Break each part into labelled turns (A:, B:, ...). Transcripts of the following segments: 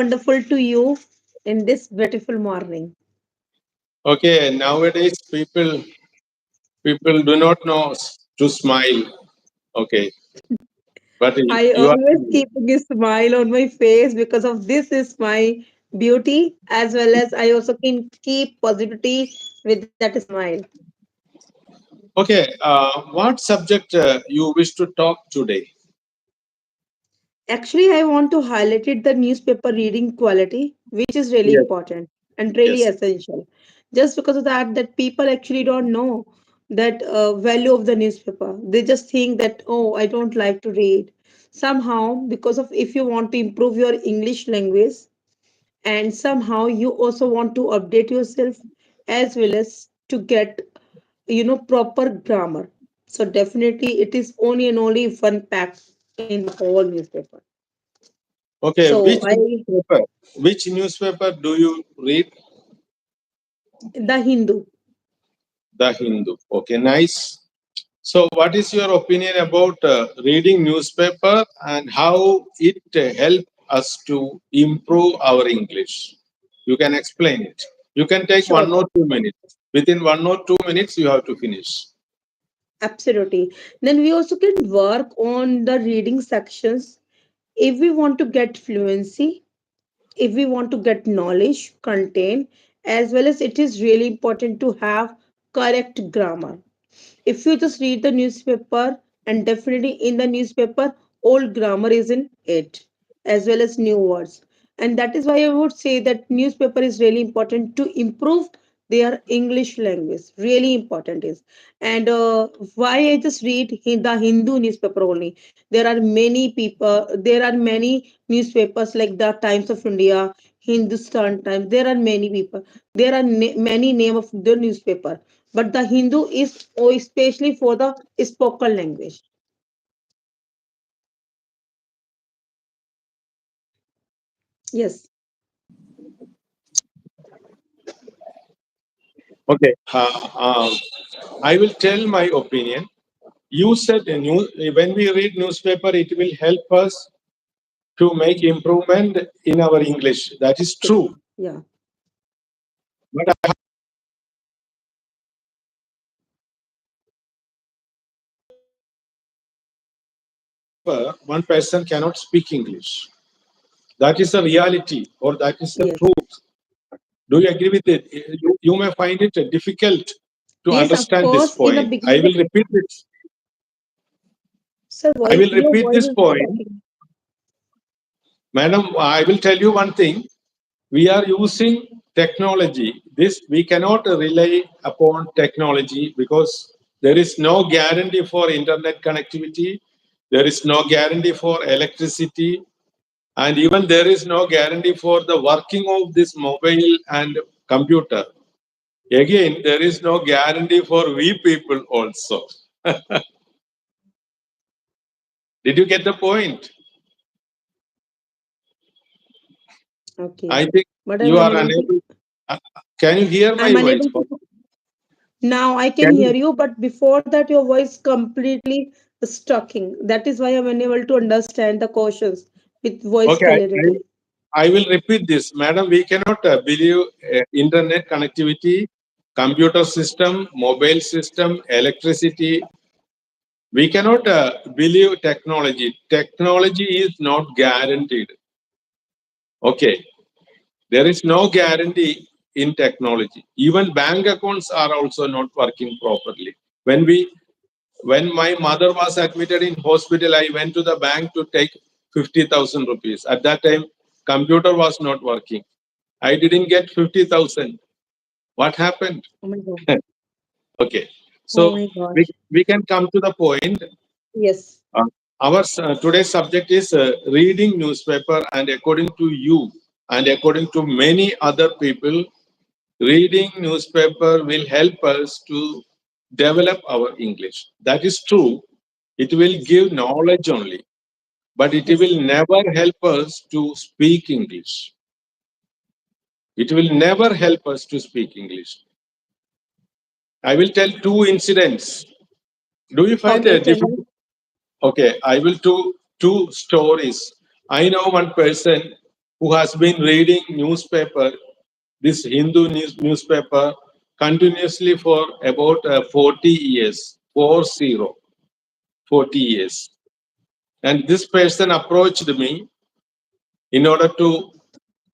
A: wonderful to you in this beautiful morning.
B: Okay, nowadays people do not know to smile. Okay, but
A: I
B: you are
A: always keeping a smile on my face because of this is my beauty as well as I also can keep positivity with that smile.
B: okay. What subject you wish to talk today?
A: Actually, I want to highlight it the newspaper reading quality, which is really
B: Yes,
A: important and really
B: yes.
A: essential. Just because of that people actually don't know that value of the newspaper. They just think that oh, I don't like to read. Somehow, because of if you want to improve your English language, and somehow you also want to update yourself as well as to get proper grammar. So definitely, it is only and only one pack in the whole newspaper.
B: Okay,
A: So I
B: which newspaper do you read?
A: the Hindu.
B: The Hindu. Okay, nice. So, what is your opinion about reading newspaper and how it help us to improve our English? You can explain it. You can take
A: Sure,
B: 1 or 2 minutes. Within 1 or 2 minutes, you have to finish.
A: absolutely. Then we also can work on the reading sections if we want to get fluency, if we want to get knowledge, content, as well as it is really important to have correct grammar. If you just read the newspaper, and definitely in the newspaper, old grammar is in it, as well as new words. And that is why I would say that newspaper is really important to improve their English language. Really important is. And why I just read the Hindu newspaper only. There are many people, there are many newspapers like the Times of India, Hindustan Times. There are many people. There are many name of the newspaper, but the Hindu is especially for the spoken language. Yes,
B: Okay. I will tell my opinion. You said when we read newspaper, it will help us to make improvement in our English. That is true.
A: yeah,
B: But one person cannot speak English. That is the reality, or that is the
A: yes,
B: truth. Do you agree with it? You may find it difficult to
A: yes. Of
B: understand this
A: course, in the
B: point. I
A: beginning,
B: will repeat it.
A: sir,
B: I will
A: your
B: repeat
A: voice
B: this
A: is not
B: point.
A: talking.
B: Madam, I will tell you one thing. We are using technology. This we cannot rely upon technology because there is no guarantee for internet connectivity. There is no guarantee for electricity. And even there is no guarantee for the working of this mobile and computer. Again, there is no guarantee for we people also. Did you get the point?
A: Okay,
B: I think
A: but I'm
B: you are
A: unable to.
B: unable. uh, Can you hear my
A: I'm
B: voice?
A: unable to. Now I can
B: Can
A: hear
B: you?
A: you, but before that, your voice completely stucking. That is why I'm unable to understand the questions with voice
B: Okay,
A: clarity.
B: I will repeat this. Madam, we cannot believe internet connectivity, computer system, mobile system, electricity. We cannot believe technology. Technology is not guaranteed. Okay. There is no guarantee in technology. Even bank accounts are also not working properly. When my mother was admitted in hospital, I went to the bank to take 50,000 rupees. At that time, computer was not working. I didn't get 50,000. What happened?
A: Oh my God.
B: Okay.
A: Oh
B: So
A: my
B: we,
A: gosh.
B: we can come to the point.
A: Yes.
B: Uh, our today's subject is reading newspaper, and according to you, and according to many other people, reading newspaper will help us to develop our English. That is true. It will
A: Yes.
B: give knowledge only, but it
A: Yes.
B: will never help us to speak English. It will never help us to speak English. I will tell two incidents. Do you find
A: Okay,
B: a
A: tell me.
B: difficult? Okay, I will do two stories. I know one person. who has been reading newspaper, this Hindu newspaper, continuously for about 40 years, 40 years. And this person approached me in order to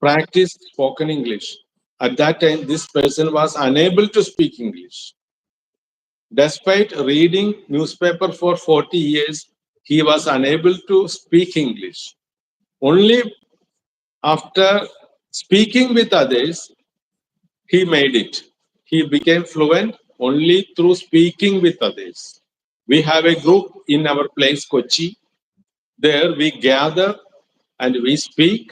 B: practice spoken English. At that time, this person was unable to speak English. Despite reading newspaper for 40 years, he was unable to speak English. Only after speaking with others, he made it. He became fluent only through speaking with others. We have a group in our place, Kochi. There we gather and we speak,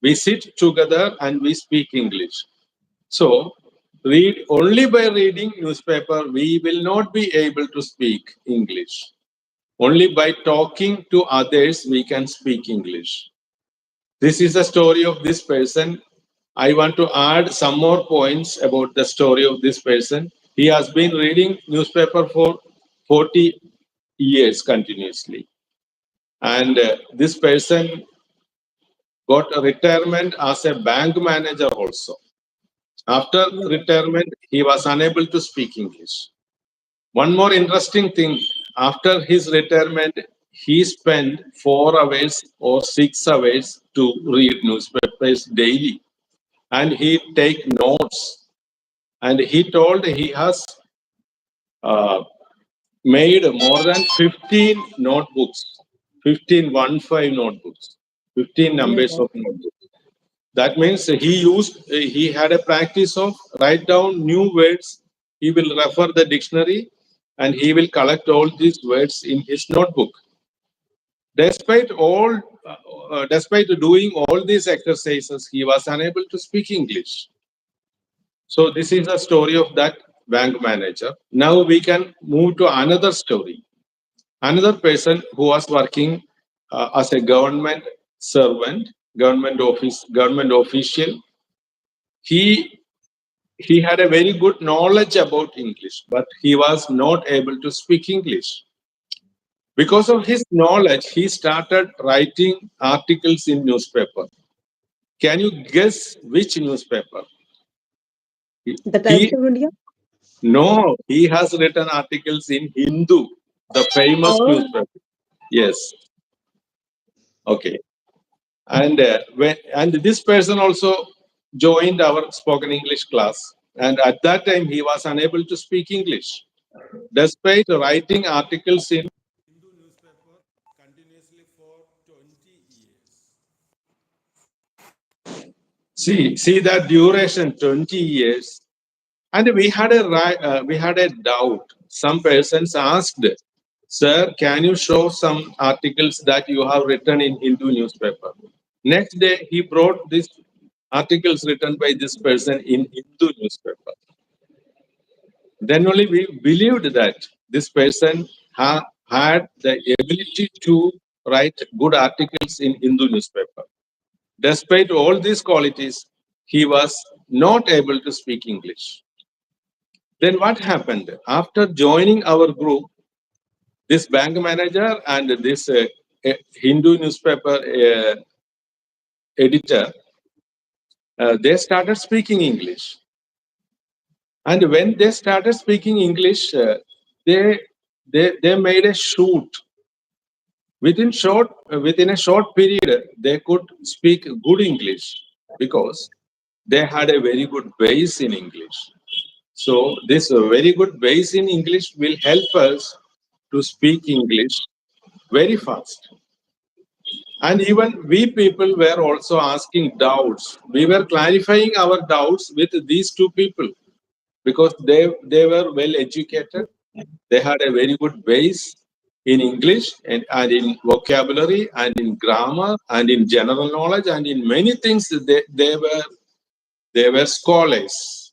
B: we sit together and we speak English. So, read only by reading newspaper, we will not be able to speak English. Only by talking to others, we can speak English. This is the story of this person. I want to add some more points about the story of this person. He has been reading newspaper for 40 years continuously. And this person got a retirement as a bank manager also. After retirement, he was unable to speak English. One more interesting thing, after his retirement, he spent 4 hours or 6 hours to read newspapers daily. And he take notes. And he told he has uh, made more than 15 notebooks, 15 notebooks, 15
A: Oh my
B: numbers
A: God.
B: of notebooks. That means he had a practice of write down new words. He will refer the dictionary and he will collect all these words in his notebook. Despite despite doing all these exercises, he was unable to speak English. So this is the story of that bank manager. Now we can move to another story. Another person who was working as a government servant, government official. He he had a very good knowledge about English, but he was not able to speak English. Because of his knowledge, he started writing articles in newspaper. Can you guess which newspaper?
A: The Times
B: He
A: of India?
B: no, he has written articles in Hindu, the famous
A: Oh,
B: newspaper. Yes, okay. And and this person also joined our spoken English class. And at that time, he was unable to speak English. Despite writing articles in Hindu newspaper continuously for 20 years. See that duration, 20 years. And we had a doubt. Some persons asked, "Sir, can you show some articles that you have written in Hindu newspaper?" Next day, he brought these articles written by this person in Hindu newspaper. Then only we believed that this person had the ability to write good articles in Hindu newspaper. Despite all these qualities, he was not able to speak English. Then what happened? After joining our group, this bank manager and this Hindu newspaper editor, they started speaking English. And when they started speaking English, they, they made a shoot. Within a short period, they could speak good English because they had a very good base in English. So this very good base in English will help us to speak English very fast. And even we people were also asking doubts. We were clarifying our doubts with these two people because they were well educated. They had a very good base in English and in vocabulary and in grammar and in general knowledge and in many things they were scholars.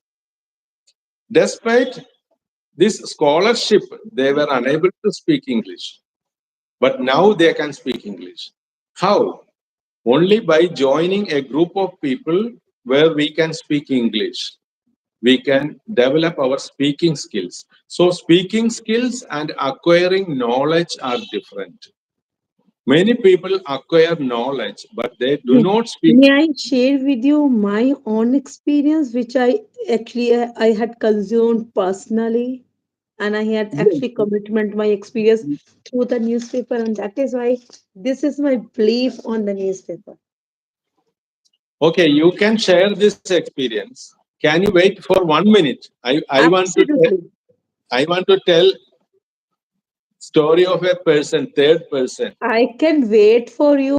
B: Despite this scholarship, they were unable to speak English. But now they can speak English. How? Only by joining a group of people where we can speak English. We can develop our speaking skills. So, speaking skills and acquiring knowledge are different. Many people acquire knowledge, but they do
A: May
B: not speak.
A: may I share with you my own experience, which I had consumed personally, and I had actually
B: Yes.
A: commitment my experience through the newspaper, and that is why this is my belief on the newspaper.
B: Okay, you can share this experience. Can you wait for 1 minute?
A: Absolutely,
B: I want to tell story of a person, third person.
A: I can wait for you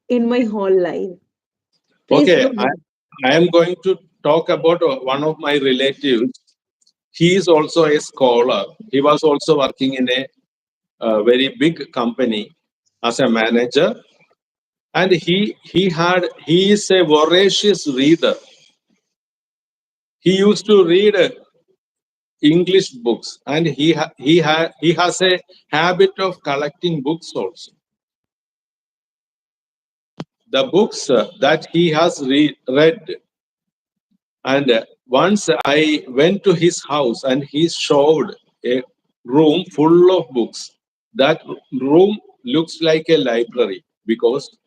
A: in my whole life. Please
B: Okay,
A: go ahead.
B: I am going to talk about one of my relatives. He is also a scholar. He was also working in a, very big company as a manager, and he is a voracious reader. He used to read English books, and he has a habit of collecting books also. The books that he has read, and once I went to his house, and he showed a room full of books. That room looks like a library because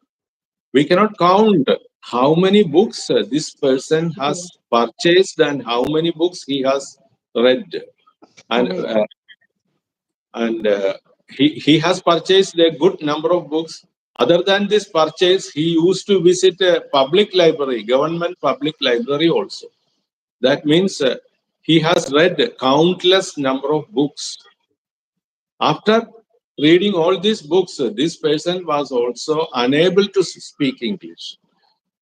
B: we cannot count how many books this person has
A: Yeah.
B: purchased and how many books he has read. And
A: I
B: he has purchased a good number of books. Other than this purchase, he used to visit a public library, government public library also. That means he has read countless number of books. After reading all these books, this person was also unable to speak English.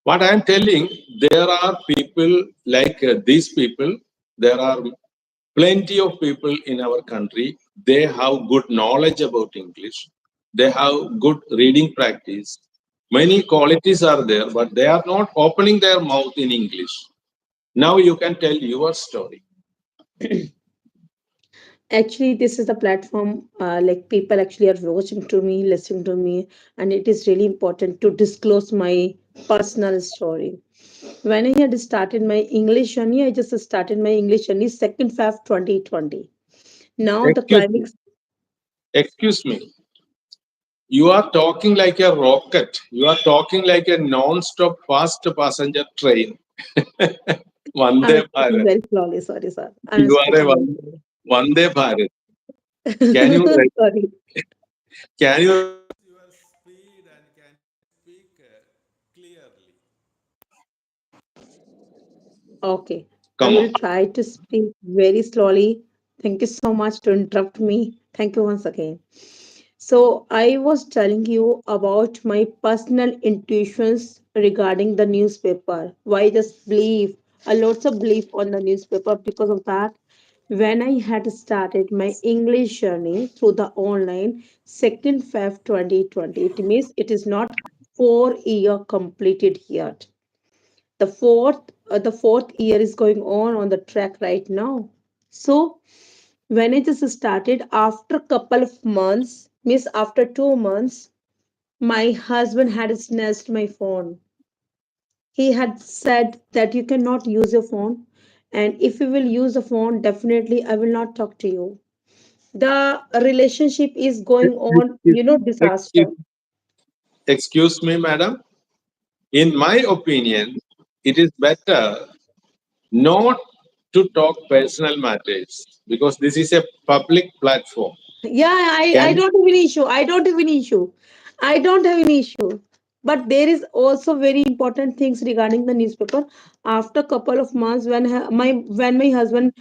B: What I am telling, there are people like these people. There are plenty of people in our country. They have good knowledge about English. They have good reading practice. Many qualities are there, but they are not opening their mouth in English. Now you can tell your story.
A: actually this is the platform like people actually are watching to me, listening to me, and it is really important to disclose my personal story. When I had started my English journey, I just started my English journey 2nd Feb 2020. Now the
B: Excuse me.
A: climax.
B: Excuse me. You are talking like a rocket. You are talking like a non-stop fast passenger train.
A: I'm
B: Vande
A: speaking
B: Bharat.
A: very slowly. Sorry, sir. I'm
B: You are a
A: speaking very
B: Vande Bharat. Can you
A: slowly. Sorry.
B: can you reduce your speed and can you speak clearly?
A: Okay. I
B: Come on.
A: will try to speak very slowly. Thank you so much to interrupt me. Thank you once again. So, I was telling you about my personal intuitions regarding the newspaper. Why just believe, a lots of belief on the newspaper because of that. When I had started my English journey through the online 2nd Feb 2020, it means it is not 4 year completed yet. The fourth year is going on the track right now. So when I just started after a couple of months, means after 2 months, my husband had snatched my phone. He had said that you cannot use your phone, and if you will use the phone, definitely I will not talk to you. The relationship is going on,
B: Excuse,
A: disaster.
B: excuse me, madam. In my opinion, it is better not to talk personal matters because this is a public platform.
A: Yeah, I
B: Can
A: don't have any issue. I don't have any issue. But there is also very important things regarding the newspaper. After couple of months, when my husband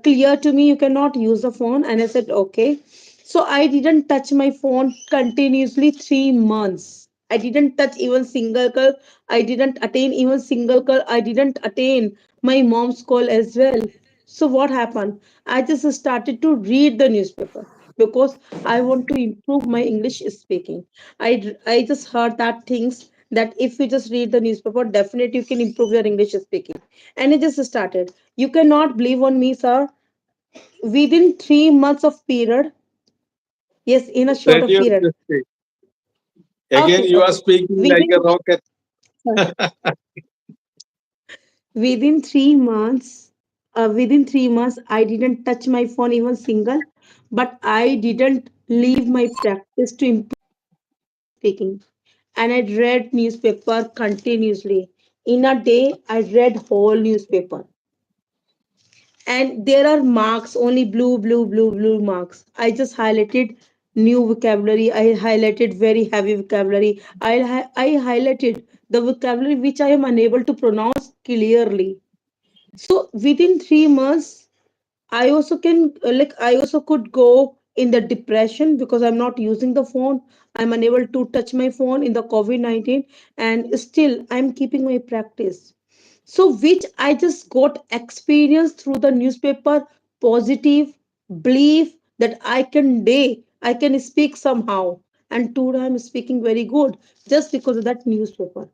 A: clear to me, you cannot use the phone, and I said okay. So I didn't touch my phone continuously 3 months. I didn't touch even single call. I didn't attain even single call. I didn't attain my mom's call as well. So what happened? I just started to read the newspaper because I want to improve my English speaking. I just heard that things that if you just read the newspaper, definitely you can improve your English speaking. And I just started. You cannot believe on me, sir. Within 3 months of period, yes, in a short of
B: reduce
A: period.
B: the speed? Again,
A: Okay,
B: you are
A: okay.
B: speaking like a
A: Within
B: rocket.
A: within 3 months, I didn't touch my phone even single, but I didn't leave my practice to improve speaking. And I read newspaper continuously. In a day, I read whole newspaper. And there are marks, only blue marks. I just highlighted new vocabulary. I highlighted very heavy vocabulary. I highlighted the vocabulary which I am unable to pronounce clearly. So within 3 months, I also can I also could go in the depression because I'm not using the phone. I'm unable to touch my phone in the COVID-19, and still I'm keeping my practice. So which I just got experience through the newspaper, positive belief that I can speak somehow, and today I'm speaking very good just because of that newspaper.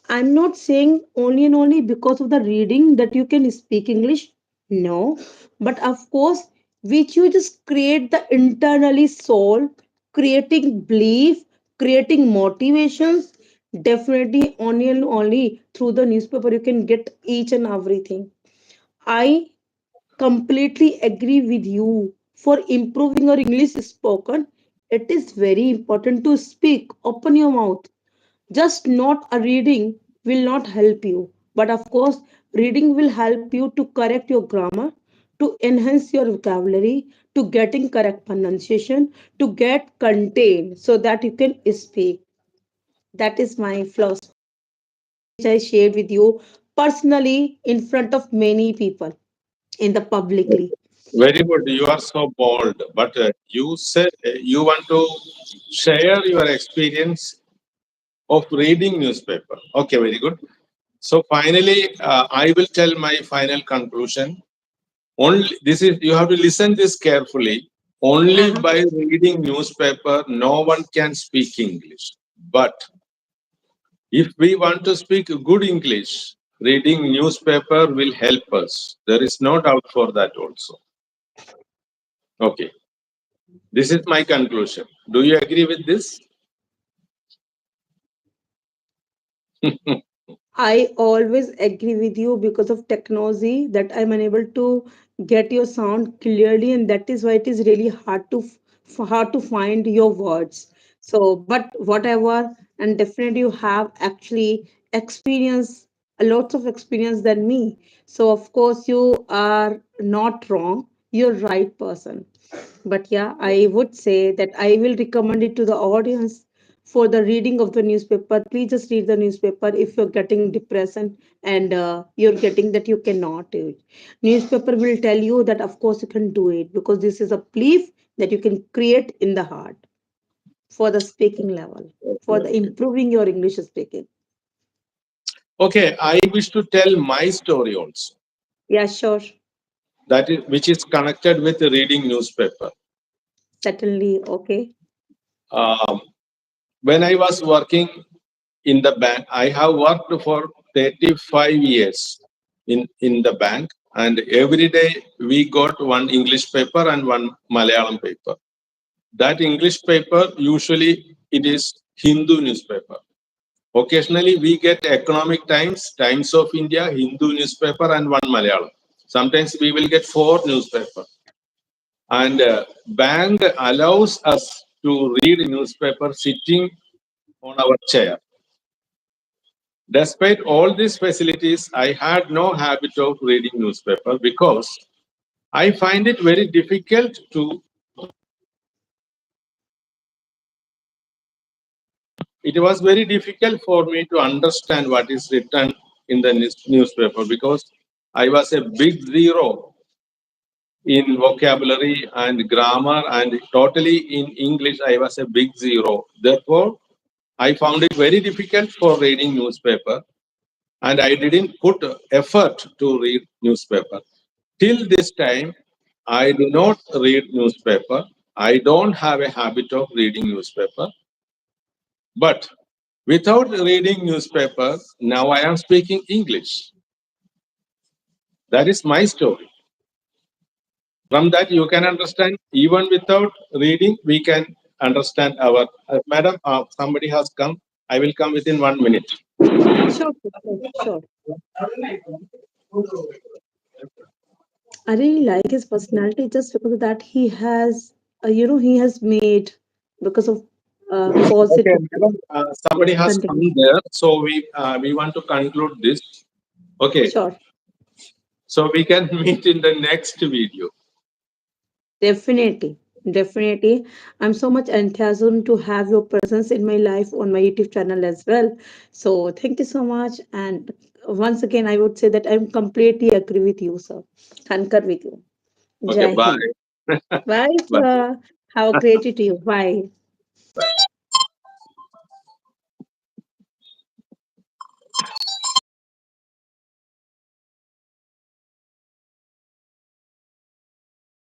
A: I'm not saying only and only because of the reading that you can speak English. No. But of course, which you just create the internally soul, creating belief, creating motivations. Definitely only and only through the newspaper you can get each and everything. I completely agree with you. For improving your English spoken, it is very important to speak. Open your mouth. Just not a reading will not help you. But of course, reading will help you to correct your grammar, to enhance your vocabulary, to getting correct pronunciation, to get content so that you can speak. That is my philosophy, which I shared with you personally in front of many people in the publicly.
B: Very good. You are so bold, but you said you want to share your experience of reading newspaper. Okay, very good. So finally, I will tell my final conclusion. Only this is you have to listen this carefully. Only
A: Uh-huh.
B: by reading newspaper, no one can speak English. But if we want to speak good English, reading newspaper will help us. There is no doubt for that also. Okay, this is my conclusion. Do you agree with this?
A: I always agree with you because of technology that I'm unable to get your sound clearly, and that is why it is really hard to hard to find your words. So, but whatever, and definitely you have actually experience a lots of experience than me. So, of course, you are not wrong. You're right person. But yeah, I would say that I will recommend it to the audience for the reading of the newspaper. Please just read the newspaper if you're getting depression and you're getting that you cannot do it. Newspaper will tell you that of course you can do it because this is a belief that you can create in the heart for the speaking level, for the
B: Okay.
A: improving your English speaking.
B: Okay, I wish to tell my story also.
A: Yeah, sure.
B: That is which is connected with reading newspaper.
A: Certainly. Okay.
B: Um, when I was working in the bank, I have worked for 35 years in the bank, and every day we got one English paper and one Malayalam paper. That English paper usually it is Hindu newspaper. Occasionally we get Economic Times, Times of India, Hindu newspaper, and one Malayalam. Sometimes we will get four newspaper. And bank allows us to read newspaper sitting on our chair. Despite all these facilities, I had no habit of reading newspaper because I find it very difficult to. It was very difficult for me to understand what is written in the newspaper because I was a big zero in vocabulary and grammar, and totally in English I was a big zero. Therefore, I found it very difficult for reading newspaper, and I didn't put effort to read newspaper. Till this time, I do not read newspaper. I don't have a habit of reading newspaper. But without reading newspaper, now I am speaking English. That is my story. From that, you can understand, even without reading, we can understand our. Madam, somebody has come. I will come within 1 minute.
A: Sure, sure, sure. I really like his personality just because of that he has, he has made because of
B: Okay,
A: positive.
B: madam, somebody has come
A: Continue.
B: there, so we want to conclude this. Okay,
A: Sure.
B: so we can meet in the next video.
A: Definitely, definitely. I'm so much enthusiasm to have your presence in my life on my YouTube channel as well. So thank you so much. And once again, I would say that I'm completely agree with you, sir. Concur with you.
B: Okay,
A: Jai
B: bye.
A: Hind. Bye,
B: Bye.
A: sir. Have a great day to you. Bye.